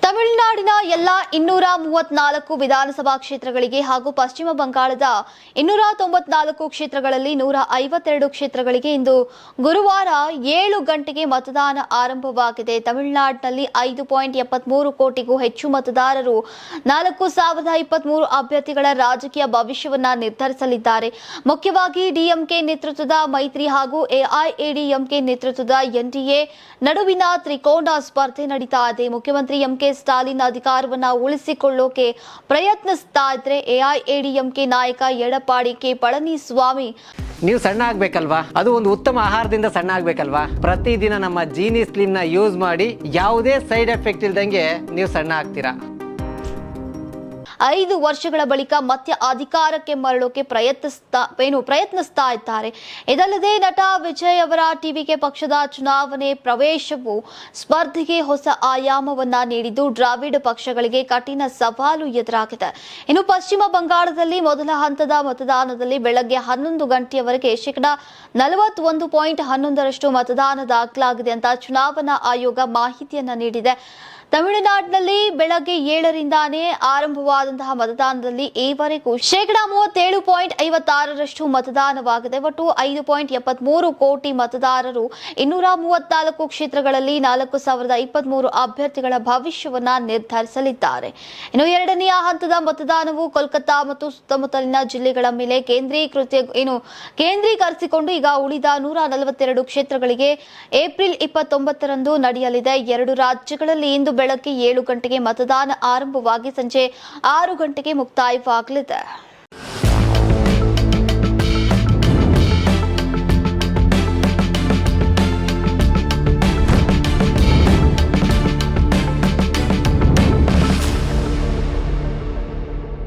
ತಮಿಳುನಾಡಿನ ಎಲ್ಲ 234 ವಿಧಾನಸಭಾ ಕ್ಷೇತ್ರಗಳಿಗೆ ಹಾಗೂ ಪಶ್ಚಿಮ ಬಂಗಾಳದ 294 ಕ್ಷೇತ್ರಗಳಲ್ಲಿ 152 ಕ್ಷೇತ್ರಗಳಿಗೆ ಇಂದು ಗುರುವಾರ 7 ಗಂಟೆಗೆ ಮತದಾನ ಆರಂಭವಾಗಿದೆ. ತಮಿಳುನಾಡಿನಲ್ಲಿ 5.73 ಕೋಟಿಗೂ ಹೆಚ್ಚು ಮತದಾರರು 4023 ಅಭ್ಯರ್ಥಿಗಳ ರಾಜಕೀಯ ಭವಿಷ್ಯವನ್ನ ನಿರ್ಧರಿಸಲಿದ್ದಾರೆ. ಮುಖ್ಯವಾಗಿ ಡಿಎಂಕೆ ನೇತೃತ್ವದ ಮೈತ್ರಿ ಹಾಗೂ ಎಐಎಡಿಎಂಕೆ ನೇತೃತ್ವದ ಎನ್ಡಿಎ ನಡುವಿನ ತ್ರಿಕೋನ ಸ್ಪರ್ಧೆ ನಡೀತಾ ಇದೆ. ಮುಖ್ಯಮಂತ್ರಿ ಎಂಕೆ ಸ್ಟಾಲಿನ್ ಅಧಿಕಾರವನ್ನ ಉಳಿಸಿಕೊಳ್ಳೋಕೆ ಪ್ರಯತ್ನಿಸ್ತಾ ಇದ್ರೆ ಎಐಎಡಿಎಂಕೆ ನಾಯಕ ಎಡಪ್ಪಾಡಿ ಕೆ ಪಳನಿಸ್ವಾಮಿ ನೀವು ಸಣ್ಣ ಆಗ್ಬೇಕಲ್ವಾ, ಅದು ಒಂದು ಉತ್ತಮ ಆಹಾರದಿಂದ ಸಣ್ಣ ಆಗ್ಬೇಕಲ್ವಾ. ಪ್ರತಿದಿನ ನಮ್ಮ ಜೀನಿ ಸ್ಲಿಮ್ ನ ಯೂಸ್ ಮಾಡಿ ಯಾವುದೇ ಸೈಡ್ ಎಫೆಕ್ಟ್ ಇಲ್ದಂಗೆ ನೀವು ಸಣ್ಣ ಆಗ್ತೀರಾ. 5 ವರ್ಷಗಳ ಬಳಿಕ ಮತ್ತೆ ಅಧಿಕಾರಕ್ಕೆ ಮರಳೋಕೆ ಪ್ರಯತ್ನಿಸ್ತಾ ಇದ್ದಾರೆ. ಇದಲ್ಲದೆ ನಟ ವಿಜಯ್ ಅವರ ಟಿವಿಕೆ ಪಕ್ಷದ ಚುನಾವಣೆ ಪ್ರವೇಶವು ಸ್ಪರ್ಧೆಗೆ ಹೊಸ ಆಯಾಮವನ್ನ ನೀಡಿದ್ದು ದ್ರಾವಿಡ ಪಕ್ಷಗಳಿಗೆ ಕಠಿಣ ಸವಾಲು ಎದುರಾಗಿದೆ. ಇನ್ನು ಪಶ್ಚಿಮ ಬಂಗಾಳದಲ್ಲಿ ಮೊದಲ ಹಂತದ ಮತದಾನದಲ್ಲಿ ಬೆಳಗ್ಗೆ 11 ಗಂಟೆಯವರೆಗೆ 41.11% ಮತದಾನ ದಾಖಲಾಗಿದೆ ಅಂತ ಚುನಾವಣಾ ಆಯೋಗ ಮಾಹಿತಿಯನ್ನ ನೀಡಿದೆ. ತಮಿಳುನಾಡಿನಲ್ಲಿ ಬೆಳಗ್ಗೆ 7 ರಿಂದಾನೇ ಆರಂಭವಾದಂತಹ ಮತದಾನದಲ್ಲಿ ಈವರೆಗೂ 37.56% ಮತದಾನವಾಗಿದೆ. ಒಟ್ಟು 5.73 ಕೋಟಿ ಮತದಾರರು 234 ಕ್ಷೇತ್ರಗಳಲ್ಲಿ 4023 ಅಭ್ಯರ್ಥಿಗಳ ಭವಿಷ್ಯವನ್ನ ನಿರ್ಧರಿಸಲಿದ್ದಾರೆ. ಇನ್ನು ಎರಡನೆಯ ಹಂತದ ಮತದಾನವು ಕೋಲ್ಕತ್ತಾ ಮತ್ತು ಸುತ್ತಮುತ್ತಲಿನ ಜಿಲ್ಲೆಗಳ ಮೇಲೆ ಕೇಂದ್ರೀಕರಿಸಿಕೊಂಡು ಈಗ ಉಳಿದ 142 ಕ್ಷೇತ್ರಗಳಿಗೆ ಏಪ್ರಿಲ್ 29ರಂದು ನಡೆಯಲಿದೆ. 2 ರಾಜ್ಯಗಳಲ್ಲಿ ಇಂದು ಬೆಳಗ್ಗೆ 7 ಗಂಟೆಗೆ ಮತದಾನ ಆರಂಭವಾಗಿ ಸಂಜೆ 6 ಗಂಟೆಗೆ ಮುಕ್ತಾಯವಾಗಲಿದೆ.